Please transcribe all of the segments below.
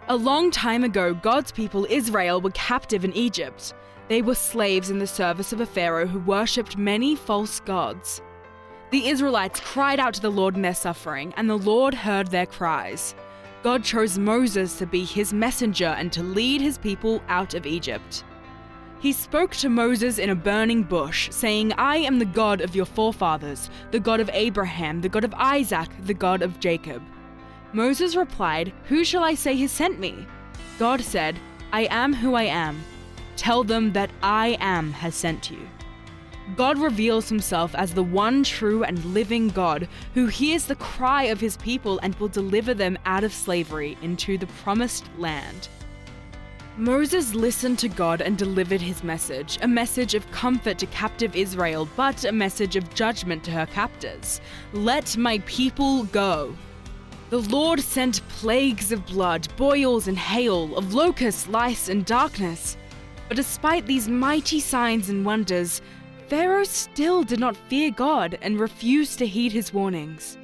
A long time ago, God's people Israel were captive in Egypt. They were slaves in the service of a pharaoh who worshipped many false gods. The Israelites cried out to the Lord in their suffering, and the Lord heard their cries. God chose Moses to be his messenger and to lead his people out of Egypt. He spoke to Moses in a burning bush, saying, "I am the God of your forefathers, the God of Abraham, the God of Isaac, the God of Jacob." Moses replied, "Who shall I say has sent me?" God said, "I am who I am. Tell them that I am has sent you." God reveals himself as the one true and living God who hears the cry of his people and will deliver them out of slavery into the promised land. Moses listened to God and delivered his message, a message of comfort to captive Israel, but a message of judgment to her captors. "Let my people go." The Lord sent plagues of blood, boils and hail, of locusts, lice and darkness. But despite these mighty signs and wonders, Pharaoh still did not fear God and refused to heed his warnings.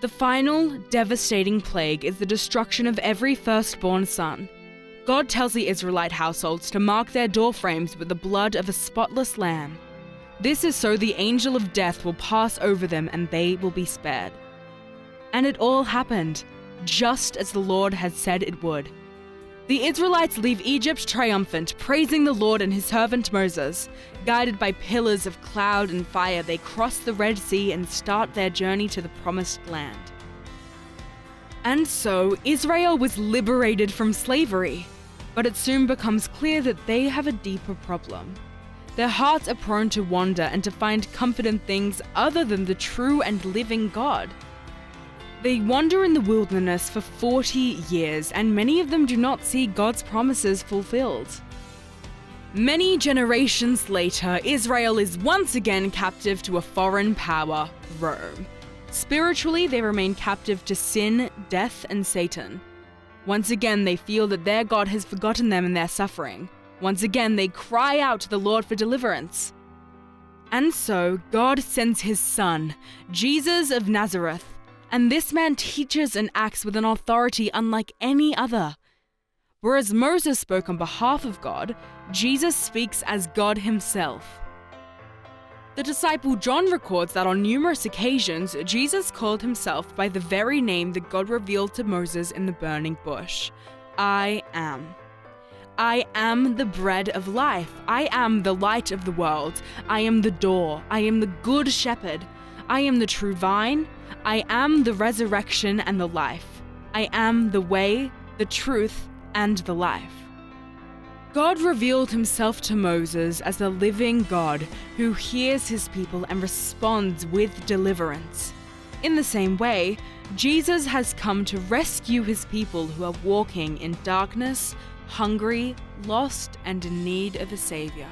The final, devastating plague is the destruction of every firstborn son. God tells the Israelite households to mark their doorframes with the blood of a spotless lamb. This is so the angel of death will pass over them and they will be spared. And it all happened, just as the Lord had said it would. The Israelites leave Egypt triumphant, praising the Lord and his servant Moses. Guided by pillars of cloud and fire, they cross the Red Sea and start their journey to the promised land. And so, Israel was liberated from slavery. But it soon becomes clear that they have a deeper problem. Their hearts are prone to wander and to find comfort in things other than the true and living God. They wander in the wilderness for 40 years, and many of them do not see God's promises fulfilled. Many generations later, Israel is once again captive to a foreign power, Rome. Spiritually, they remain captive to sin, death, and Satan. Once again, they feel that their God has forgotten them in their suffering. Once again, they cry out to the Lord for deliverance. And so, God sends his Son, Jesus of Nazareth, and this man teaches and acts with an authority unlike any other. Whereas Moses spoke on behalf of God, Jesus speaks as God himself. The disciple John records that on numerous occasions, Jesus called himself by the very name that God revealed to Moses in the burning bush. I am. I am the bread of life. I am the light of the world. I am the door. I am the good shepherd. I am the true vine. I am the resurrection and the life. I am the way, the truth, and the life. God revealed himself to Moses as the living God who hears his people and responds with deliverance. In the same way, Jesus has come to rescue his people who are walking in darkness, hungry, lost, and in need of a savior.